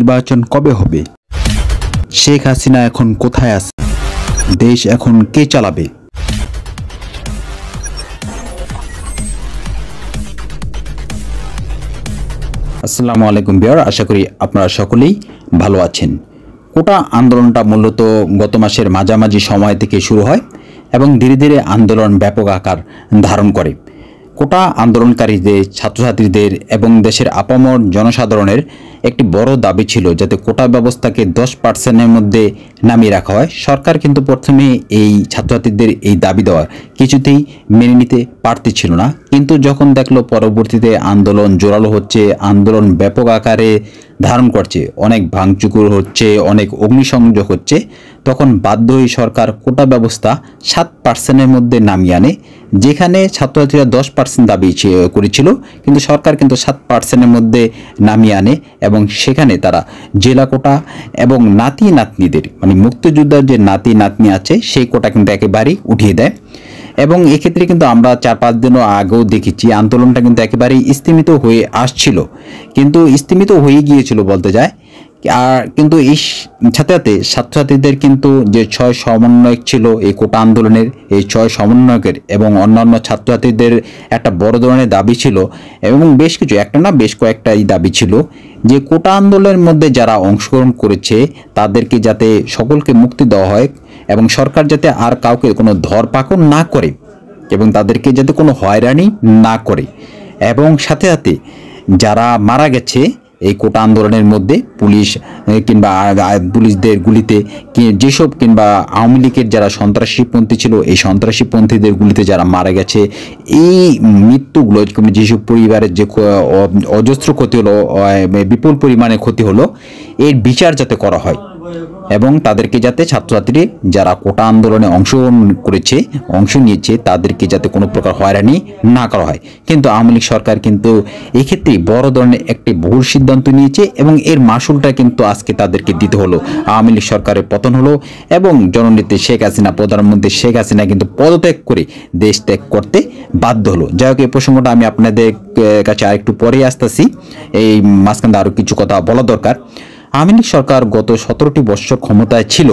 নির্বাচন কবে হবে? শেখ হাসিনা এখন কোথায় আছে? দেশ এখন কে চালাবে? আসসালামু আলাইকুম ভিউয়ার, আশা করি আপনারা সকলেই ভালো আছেন। কোটা আন্দোলনটা মূলত গত মাসের মাঝামাঝি সময় থেকে শুরু হয় এবং ধীরে ধীরে আন্দোলন ব্যাপক আকার ধারণ করে। কোটা আন্দোলনকারীদের, ছাত্রছাত্রীদের এবং দেশের আপামর জনসাধারণের একটি বড় দাবি ছিল যাতে কোটা ব্যবস্থাকে 10% মধ্যে নামিয়ে রাখা হয়। সরকার কিন্তু প্রথমে এই ছাত্রছাত্রীদের এই দাবি দেওয়া কিছুতেই মেনে নিতে পারতেছিল না, কিন্তু যখন দেখলো পরবর্তীতে আন্দোলন জোরালো হচ্ছে, আন্দোলন ব্যাপক আকারে ধারণ করছে, অনেক ভাঙচুর হচ্ছে, অনেক অগ্নিসংযোগ হচ্ছে, তখন বাধ্য হয়ে সরকার কোটা ব্যবস্থা 7% মধ্যে নামিয়ে আনে। যেখানে ছাত্রছাত্রীরা 10% দাবি করেছিল, কিন্তু সরকার কিন্তু 7% মধ্যে নামিয়ে আনে এবং সেখানে তারা জেলা কোটা এবং নাতি নাতনিদের, মানে মুক্তিযোদ্ধার যে নাতি নাতনি আছে সেই কোটা কিন্তু একেবারেই উঠিয়ে দেয়। এবং এক্ষেত্রে কিন্তু আমরা 4-5 দিনও আগেও দেখেছি আন্দোলনটা কিন্তু একেবারেই স্থিমিত হয়ে আসছিল, কিন্তু স্থিমিত হয়ে গিয়েছিল বলতে যায়। আর কিন্তু এই সাথে সাথে ছাত্রছাত্রীদের কিন্তু যে 6 সমন্বয়ক ছিল এই কোটা আন্দোলনের, এই 6 সমন্বয়কের এবং অন্যান্য ছাত্রছাত্রীদের একটা বড় ধরনের দাবি ছিল এবং বেশ কিছু, একটা না বেশ কয়েকটা এই দাবি ছিল যে কোটা আন্দোলনের মধ্যে যারা অংশগ্রহণ করেছে তাদেরকে যাতে সকলকে মুক্তি দেওয়া হয় এবং সরকার যাতে আর কাউকে কোনো ধরপাকড় না করে এবং তাদেরকে যাতে কোনো হয়রানি না করে, এবং সাথে সাথে যারা মারা গেছে এই কোটা আন্দোলনের মধ্যে পুলিশ কিংবা পুলিশদের গুলিতে যেসব, কিংবা আওয়ামী লীগের যারা সন্ত্রাসীপন্থী ছিল এই সন্ত্রাসীপন্থীদের গুলিতে যারা মারা গেছে, এই মৃত্যুগুলো যেসব পরিবারের যে অজস্র ক্ষতি হলো, বিপুল পরিমাণে ক্ষতি হলো, এর বিচার যাতে করা হয় এবং তাদেরকে যাতে ছাত্রছাত্রী যারা কোটা আন্দোলনে অংশ নিয়েছে তাদেরকে যাতে কোনো প্রকার হয়রানি না করা হয়। কিন্তু আওয়ামী লীগ সরকার কিন্তু এক্ষেত্রে বড় ধরনের একটি ভুল সিদ্ধান্ত নিয়েছে এবং এর মাসুলটা কিন্তু আজকে তাদেরকে দিতে হলো। আওয়ামী লীগ সরকারের পতন হলো এবং জননেত্রী শেখ হাসিনা, প্রধানমন্ত্রী শেখ হাসিনা কিন্তু পদত্যাগ করে দেশ ত্যাগ করতে বাধ্য হলো। যাই হোক, এই প্রসঙ্গটা আমি আপনাদের কাছে আরেকটু পরে আসতেছি, এই মাঝখানে আরও কিছু কথা বলা দরকার। আওয়ামী লীগ সরকার গত 17টি বছর ক্ষমতায় ছিল,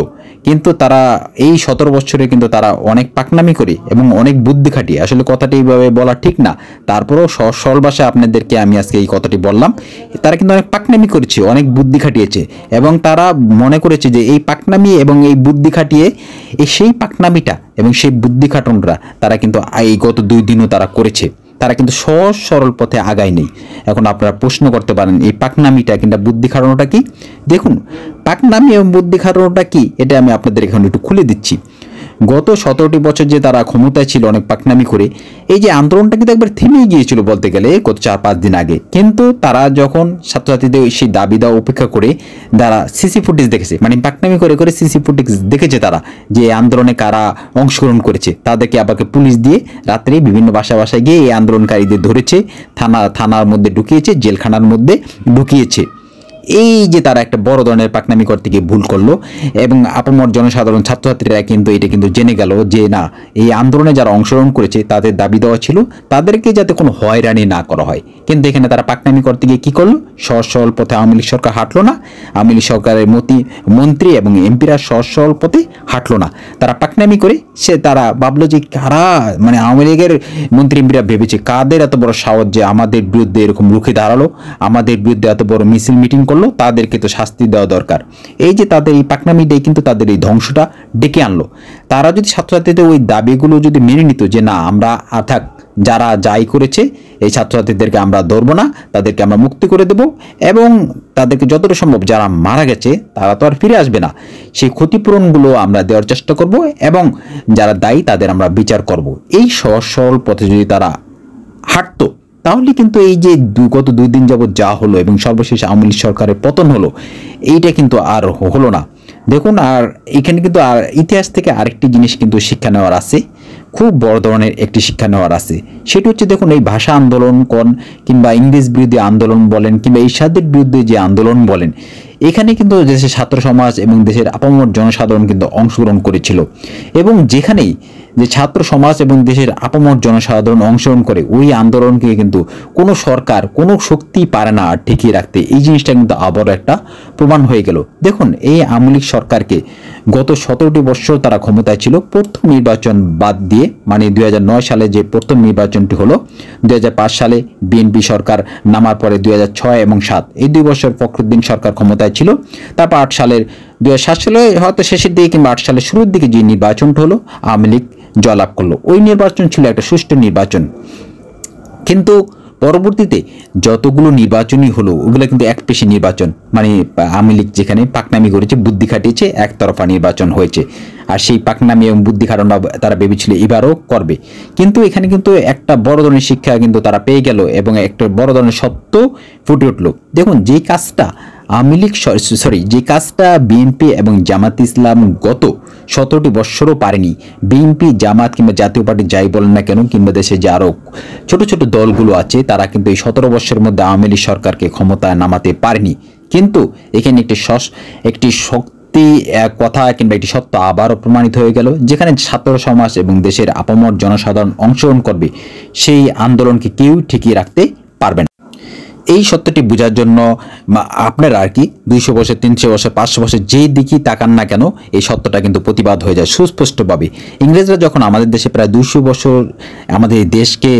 কিন্তু তারা এই 17 বছরে কিন্তু তারা অনেক পাকনামি করে এবং অনেক বুদ্ধি খাটিয়ে, আসলে কথাটি এইভাবে বলা ঠিক না, তারপরেও সরল ভাষায় আপনাদেরকে আমি আজকে এই কথাটি বললাম, তারা কিন্তু অনেক পাকনামি করেছে, অনেক বুদ্ধি খাটিয়েছে এবং তারা মনে করেছে যে এই পাকনামি এবং এই বুদ্ধি খাটিয়ে সেই পাকনামিটা এবং সেই বুদ্ধি খাটনরা তারা কিন্তু এই গত 2 দিনও তারা করেছে। তারা কিন্তু সহজ সরল পথে আগায় নেই। এখন আপনারা প্রশ্ন করতে পারেন এই পাকনামিটা কিংবা বুদ্ধি খাটানোটা কি? দেখুন, পাকনামি এবং বুদ্ধি খাটানোটা কি এটা আমি আপনাদের এখানে একটু খুলে দিচ্ছি। গত 17টি বছর যে তারা ক্ষমতায় ছিল অনেক পাকনামি করে, এই যে আন্দোলনটা কিন্তু একবার থেমে গিয়েছিল বলতে গেলে গত 4-5 দিন আগে, কিন্তু তারা যখন ছাত্রছাত্রীদের সেই দাবি দেওয়া উপেক্ষা করে তারা সিসি ফুটেজ দেখেছে, মানে পাকনামি করে করে সিসি ফুটেজ দেখেছে তারা যে আন্দোলনে কারা অংশগ্রহণ করেছে, তাদেরকে আবার পুলিশ দিয়ে রাত্রে বিভিন্ন বাসায় গিয়ে এই আন্দোলনকারীদের ধরেছে, থানার মধ্যে ঢুকিয়েছে, জেলখানার মধ্যে ঢুকিয়েছে। এই যে তারা একটা বড় ধরনের পাকনামি করতে গিয়ে ভুল করলো এবং আপামর জনসাধারণ ছাত্রছাত্রীরা কিন্তু এটা কিন্তু জেনে গেল যে না, এই আন্দোলনে যারা অংশগ্রহণ করেছে তাদের দাবি দেওয়া ছিল তাদেরকে যাতে কোনো হয়রানি না করা হয়, কিন্তু এখানে তারা পাকনামি করতে গিয়ে কী করলো? সহজ সরল পথে আওয়ামী লীগ সরকার হাঁটলো না, আওয়ামী লীগ সরকারের মন্ত্রী এবং এমপিরা সহজ সরল পথে হাঁটলো না, তারা পাকনামি করে তারা ভাবলো যে কারা, মানে আওয়ামী লীগের মন্ত্রী এমপিরা ভেবেছে কাদের এত বড় সাহস যে আমাদের বিরুদ্ধে এরকম রুখে দাঁড়ালো, আমাদের বিরুদ্ধে এত বড় মিছিল মিটিং করলো, তাদেরকে তো শাস্তি দেওয়া দরকার। এই যে তাদের এই পাকনামিটাই কিন্তু তাদের এই ধ্বংসটা ডেকে আনলো। তারা যদি ছাত্রছাত্রীদের ওই দাবিগুলো যদি মেনে নিত যে না, আমরা অর্থাৎ যারা যাই করেছে এই ছাত্রছাত্রীদেরকে আমরা ধরবো না, তাদেরকে আমরা মুক্তি করে দেব এবং তাদেরকে যতটা সম্ভব যারা মারা গেছে তারা তো আর ফিরে আসবে না, সেই ক্ষতিপূরণগুলো আমরা দেওয়ার চেষ্টা করব এবং যারা দায়ী তাদের আমরা বিচার করব, এই সহজ সরল পথে যদি তারা হাঁটতো তাহলে কিন্তু এই যে গত 2 দিন যাবৎ যা হলো এবং সর্বশেষ আওয়ামী লীগ সরকারের পতন হলো, এইটা কিন্তু আর হলো না। দেখুন, আর এখানে কিন্তু আর ইতিহাস থেকে আরেকটি জিনিস কিন্তু শিক্ষা নেওয়ার আছে, খুব বড় ধরনের একটি শিক্ষা নেওয়ার আছে। সেটি হচ্ছে, দেখুন, এই ভাষা আন্দোলন কিংবা ইংরেজ বিরোধী আন্দোলন বলেন কিংবা এরশাদের বিরুদ্ধে যে আন্দোলন বলেন, এখানে কিন্তু দেশের ছাত্র সমাজ এবং দেশের আপামর জনসাধারণ কিন্তু অংশগ্রহণ করেছিল এবং যেখানেই যে ছাত্র সমাজ এবং দেশের আপামর জনসাধারণ অংশগ্রহণ করে ওই আন্দোলনকে কিন্তু কোনো সরকার কোনো শক্তি পারে না আর ঠেকিয়ে রাখতে। এই জিনিসটা কিন্তু আবারও একটা প্রমাণ হয়ে গেল। দেখুন, এই আওয়ামী লীগ সরকারকে গত 17টি বছর তারা ক্ষমতায় ছিল, প্রথম নির্বাচন বাদ দিয়ে, মানে 2009 সালে যে প্রথম নির্বাচনটি হলো, 2005 সালে বিএনপি সরকার নামার পরে 2006 এবং 2007 এই 2 বছর ফখরুদ্দিন সরকার ক্ষমতায় ছিল। তারপর 2007 সালে হয়তো শেষের দিকে কিংবা 2008 সালের শুরুর দিকে যে নির্বাচনটা হলো, আওয়ামী লীগ জয়লাভ করলো। ওই নির্বাচন ছিল একটা সুষ্ঠু নির্বাচন, কিন্তু পরবর্তীতে যতগুলো নির্বাচনই হলো ওগুলো কিন্তু একপেশি নির্বাচন, মানে আওয়ামী লীগ যেখানে পাকনামি করেছে, বুদ্ধি খাটিয়েছে, একতরফা নির্বাচন হয়েছে। আর সেই পাকনামি এবং বুদ্ধি খাটানো তারা ভেবেছিল এবারও করবে, কিন্তু এখানে কিন্তু একটা বড় ধরনের শিক্ষা কিন্তু তারা পেয়ে গেল এবং একটা বড় ধরনের সত্য ফুটে উঠলো। দেখুন, যে কাজটা আওয়ামী লীগ যে কাজটা বিএনপি এবং জামাত ইসলাম গত 17টি বৎসরও পারেনি, বিএনপি, জামাত কিংবা জাতীয় পার্টি যাই বলেন না কেন, কিংবা দেশে যে আরও ছোট ছোট দলগুলো আছে, তারা কিন্তু এই 17 বৎসরের মধ্যে আওয়ামী লীগ সরকারকে ক্ষমতায় নামাতে পারেনি। কিন্তু এখানে একটি শক্তি কথা কিংবা একটি সত্য আবারও প্রমাণিত হয়ে গেল, যেখানে ছাত্র সমাজ এবং দেশের আপামর জনসাধারণ অংশগ্রহণ করবে, সেই আন্দোলনকে কেউ ঠেকিয়ে রাখতে পারবে না। এই সত্যটি বোঝার জন্য আপনারা আর কি 200 বছর, 300 বছর, 500 বছর যেই দিকেই তাকান না কেন, এই সত্যটা কিন্তু প্রতিবাদ হয়ে যায় সুস্পষ্টভাবে। ইংরেজরা যখন আমাদের দেশে প্রায় 200 বছর আমাদের দেশকে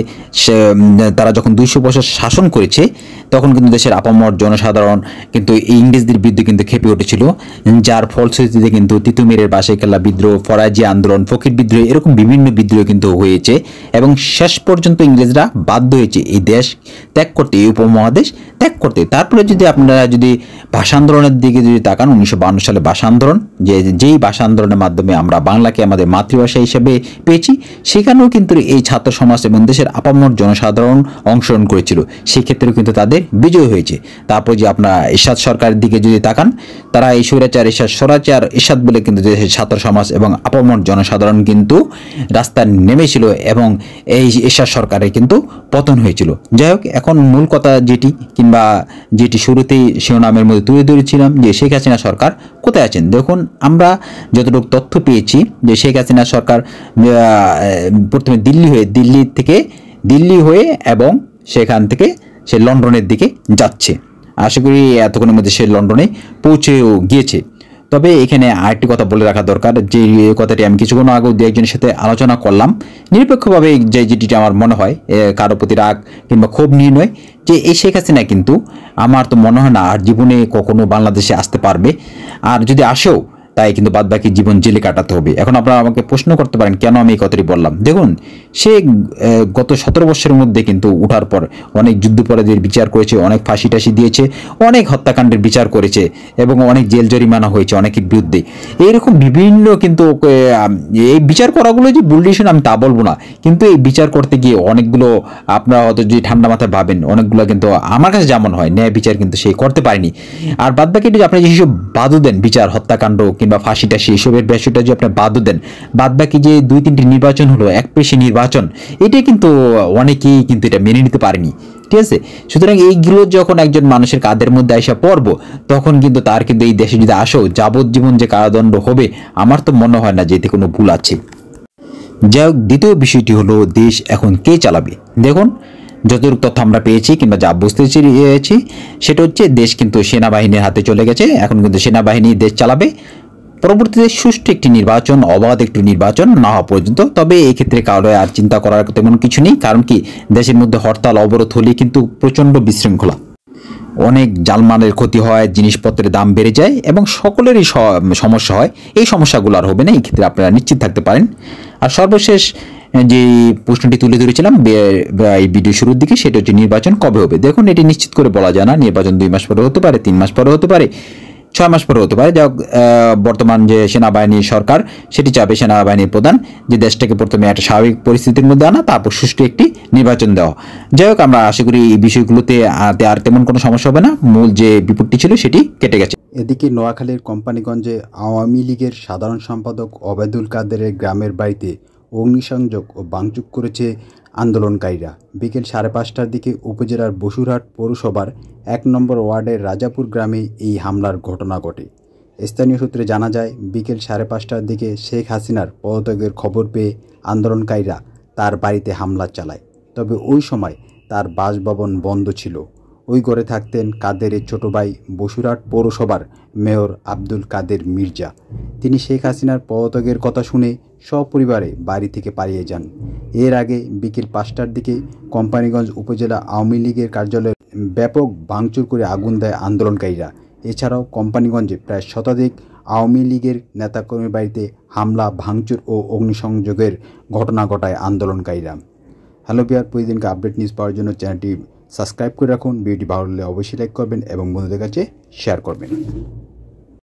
তারা যখন 200 বছর শাসন করেছে, তখন কিন্তু দেশের আপামর জনসাধারণ কিন্তু এই ইংরেজদের বিরুদ্ধে কিন্তু খেপে উঠেছিল, যার ফলশ্রুতিতে কিন্তু তিতুমিরের বাসাইকেল্লা বিদ্রোহ, ফরাজি আন্দোলন, ফকির বিদ্রোহ, এরকম বিভিন্ন বিদ্রোহ কিন্তু হয়েছে এবং শেষ পর্যন্ত ইংরেজরা বাধ্য হয়েছে এই দেশ ত্যাগ করতে, এই উপমহাদেশ ত্যাগ করতে। তারপরে যদি আপনারা ভাষা আন্দোলনের দিকে তাকান, 1952 সালে ভাষা আন্দোলন, যেই ভাষা আন্দোলনের মাধ্যমে আমরা বাংলাকে আমাদের মাতৃভাষা হিসেবে পেয়েছি, সেখানেও কিন্তু এই ছাত্র সমাজ এবং দেশের আপামর জনসাধারণ অংশগ্রহণ করেছিল, সেক্ষেত্রেও কিন্তু তাদের বিজয় হয়েছে। তারপর যে আপনারা এরশাদ সরকারের দিকে যদি তাকান, তারা এই স্বৈরাচার এরশাদ বলে কিন্তু দেশের ছাত্র সমাজ এবং আপামর জনসাধারণ কিন্তু রাস্তায় নেমেছিল এবং এই এরশাদ সরকারের কিন্তু পতন হয়েছিল। যাই হোক, এখন মূল কথা যেটি শুরুতেই শিরোনামের মধ্যে তুলে ধরেছিলাম, যে শেখ হাসিনা সরকার কোথায় আছেন। দেখুন, আমরা যতটুকু তথ্য পেয়েছি যে শেখ হাসিনা সরকার প্রথমে দিল্লি হয়ে এবং সেখান থেকে সে লন্ডনের দিকে যাচ্ছে। আশা করি এতক্ষণের মধ্যে সে লন্ডনে পৌঁছেও গিয়েছে। তবে এখানে আরেকটি কথা বলে রাখা দরকার, যে কথাটি আমি কিছুক্ষণ আগেও দু একজনের সাথে আলোচনা করলাম, নিরপেক্ষভাবে যেটি আমার মনে হয়, কারো প্রতি রাগ কিংবা ক্ষোভ নিয়ে নয়, যে এই শেখ হাসিনা কিন্তু আমার তো মনে হয় না আর জীবনে কখনো বাংলাদেশে আসতে পারবে, আর যদি আসেও তাই কিন্তু বাদবাকি জীবন জেলে কাটাতে হবে। এখন আপনারা আমাকে প্রশ্ন করতে পারেন কেন আমি এই কথাটি বললাম। দেখুন, সে গত 17 বছরের মধ্যে কিন্তু উঠার পর অনেক যুদ্ধাপরাধীর বিচার করেছে, অনেক ফাঁসি টাসি দিয়েছে, অনেক হত্যাকাণ্ডের বিচার করেছে এবং অনেক জেল জরিমানা হয়েছে অনেকের বিরুদ্ধে। এইরকম বিভিন্ন কিন্তু এই বিচার করাগুলো যে ভুল ডিসিশন আমি তা বলবো না, কিন্তু এই বিচার করতে গিয়ে অনেকগুলো আপনারা হয়তো যদি ঠান্ডা মাথায় ভাবেন, অনেকগুলো কিন্তু আমার কাছে যেমন হয় ন্যায় বিচার কিন্তু সে করতে পারেনি। আর বাদবাকি আপনি যেসব বাদও দেন, বিচার, হত্যাকাণ্ড কিংবা ফাঁসি টাসি, এসবের বিষয়টা যদি আপনি বাদও দেন, বাদবাকি যে 2-3টি নির্বাচন হলো, একপেশি নির্বাচন, এটা কিন্তু অনেকেই কিন্তু এটা মেনে নিতে পারেনি। ঠিক আছে, সুতরাং এইগুলো যখন একজন মানুষের কাঁধের মধ্যে আসা পড়ব, তখন কিন্তু তার কিন্তু এই দেশে যদি আসো যাবজ্জীবন যে কারাদণ্ড হবে, আমার তো মনে হয় না যে এতে কোনো ভুল আছে। যাই হোক, দ্বিতীয় বিষয়টি হলো দেশ এখন কে চালাবে। দেখুন, যতটুকু তথ্য আমরা পেয়েছি কিংবা যা বুঝতে চেয়েছি, সেটা হচ্ছে দেশ কিন্তু সেনাবাহিনীর হাতে চলে গেছে। এখন কিন্তু সেনাবাহিনী দেশ চালাবে, পরবর্তীতে সুষ্ঠু একটি নির্বাচন, অবাধ একটি নির্বাচন না হওয়া পর্যন্ত। তবে এই ক্ষেত্রে কারো আর চিন্তা করার তেমন কিছু নেই, কারণ কি দেশের মধ্যে হরতাল অবরোধ হলে কিন্তু প্রচণ্ড বিশৃঙ্খলা, অনেক জানমালের ক্ষতি হয়, জিনিসপত্রের দাম বেড়ে যায় এবং সকলেরই সমস্যা হয়। এই সমস্যাগুলো আর হবে না, এই ক্ষেত্রে আপনারা নিশ্চিত থাকতে পারেন। আর সর্বশেষ যে প্রশ্নটি তুলে ধরেছিলাম এই ভিডিও শুরুর দিকে, সেটা হচ্ছে নির্বাচন কবে হবে। দেখুন, এটি নিশ্চিত করে বলা যায় না, নির্বাচন 2 মাস পরে হতে পারে, 3 মাস পরে হতে পারে, 6 মাস পরে হতে পারে। যাই হোক, বর্তমান যে সেনাবাহিনী সরকার, সেটি চাবে সেনাবাহিনীর প্রধান যে দেশটাকে প্রথমে একটা স্বাভাবিক পরিস্থিতির মধ্যে আনা, তারপর সুষ্ঠু একটি নির্বাচন দেওয়া। যাই হোক, আমরা আশা করি এই বিষয়গুলোতে আর তেমন কোনো সমস্যা হবে না, মূল যে বিপদটি ছিল সেটি কেটে গেছে। এদিকে নোয়াখালীর কোম্পানিগঞ্জে আওয়ামী লীগের সাধারণ সম্পাদক ওবায়দুল কাদেরের গ্রামের বাড়িতে অগ্নিসংযোগ ও ভাঙচুর করেছে আন্দোলনকারীরা। বিকেল 5:30টার দিকে উপজেলার বসুরহাট পৌরসভার 1 নম্বর ওয়ার্ডের রাজাপুর গ্রামে এই হামলার ঘটনা ঘটে। স্থানীয় সূত্রে জানা যায়, বিকেল 5:30টার দিকে শেখ হাসিনার পদত্যাগের খবর পেয়ে আন্দোলনকারীরা তার বাড়িতে হামলা চালায়। তবে ওই সময় তার বাসভবন বন্ধ ছিল। ওই ঘরে থাকতেন কাদেরের ছোট ভাই বসুরহাট পৌরসভার মেয়র আব্দুল কাদের মির্জা। তিনি শেখ হাসিনার পদত্যাগের কথা শুনে সপরিবারে বাড়ি থেকে পালিয়ে যান। এর আগে বিকেল 5টার দিকে কোম্পানীগঞ্জ উপজেলা আওয়ামী লীগের কার্যালয়ে ব্যাপক ভাঙচুর করে আগুন দেয় আন্দোলনকারীরা। এছাড়াও কোম্পানীগঞ্জে প্রায় শতাধিক আওয়ামী লীগের নেতাকর্মীর বাড়িতে হামলা, ভাঙচুর ও অগ্নিসংযোগের ঘটনা ঘটায় আন্দোলনকারীরা। হ্যালো বিয়ার, প্রতিদিনকে আপডেট নিউজ পাওয়ার জন্য চ্যানেলটি সাবস্ক্রাইব করে রাখুন। ভিডিওটি ভালো লাগলে অবশ্যই লাইক করবেন এবং বন্ধুদের কাছে শেয়ার করবেন।